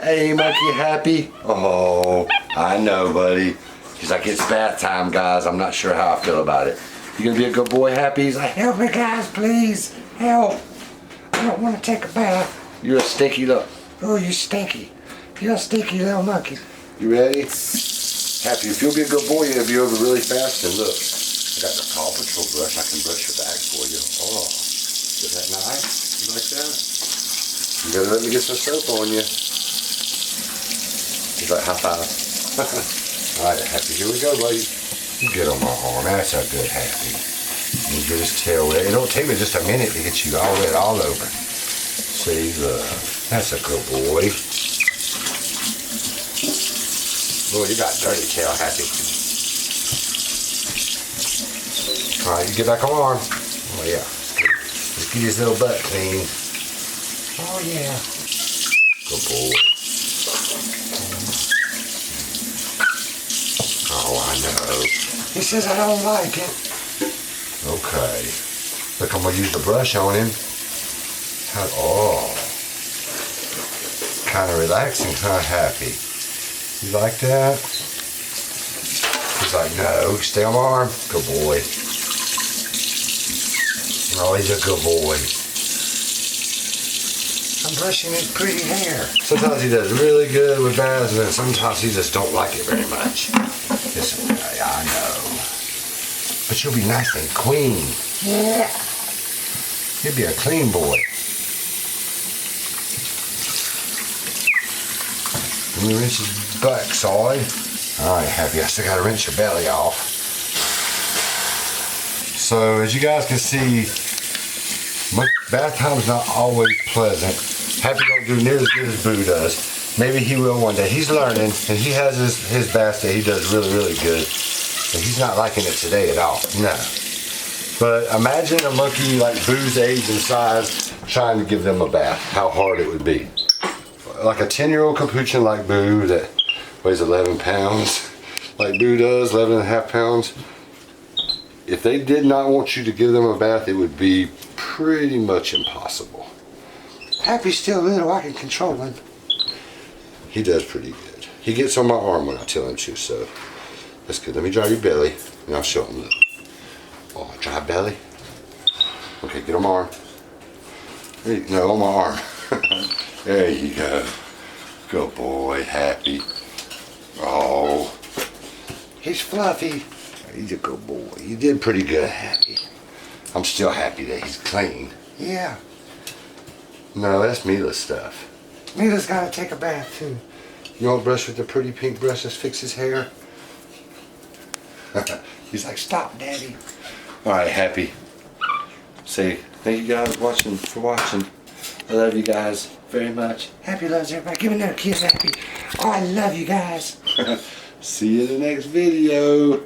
Hey, MonkeyHappy. Oh, I know, buddy. He's like, it's bath time, guys. I'm not sure how I feel about it. You gonna be a good boy, Happy? He's like, help me, guys, please. Help. I don't want to take a bath. You're a stinky little... Oh, you're stinky. You're a stinky little monkey. You ready? Happy, if you'll be a good boy, you'll be over really fast. And look, I got the Paw Patrol brush. I can brush your back for you. Oh, is that nice? You like that? You gotta let me get some soap on you. He's like, high five. Alright, Happy, here we go, buddy. You get on my arm. That's a good Happy. You get his tail wet. It don't take me just a minute to get you all wet all over. See, look. That's a good boy. Boy, you got dirty tail, Happy. Alright, you get back on my arm. Oh, yeah. Let's get his little butt clean. Oh, yeah. Good boy. Oh, I know. He says I don't like it. Okay. Look, I'm going to use the brush on him. Oh. Kind of relaxing, kind of happy. You like that? He's like, no, stay on my arm. Good boy. Oh, he's a good boy. I'm brushing his pretty hair. Sometimes he does really good with baths, and then sometimes he just don't like it very much. It's okay, I know. But you'll be nice and clean. Yeah. You'll be a clean boy. Let me rinse his butt, Solly. Alright, Happy, I still gotta rinse your belly off. So, as you guys can see, bath time's not always pleasant. Happy don't do near as good as Boo does. Maybe he will one day. He's learning, and he has his bath that he does really, really good. And he's not liking it today at all. No. But imagine a monkey like Boo's age and size trying to give them a bath. How hard it would be. Like a 10-year-old capuchin like Boo that weighs 11 pounds, like Boo does, 11.5 pounds. If they did not want you to give them a bath, it would be pretty much impossible. Happy's still little, I can control him. He does pretty good. He gets on my arm when I tell him to, so that's good. Let me dry your belly, and I'll show him. Look. Oh, dry belly. Okay, get on my arm. No, on my arm. There you go. Good boy, Happy. Oh, he's fluffy. He's a good boy. You did pretty good, Happy. I'm still happy that he's clean. Yeah. No, that's Mila's stuff. Mila's gotta take a bath too. You want to brush with the pretty pink brush that fixes hair? He's like, stop, Daddy. Alright, Happy. Say, thank you guys for watching. I love you guys very much. Happy loves everybody. Give me another kiss, Happy. Oh, I love you guys. See you in the next video.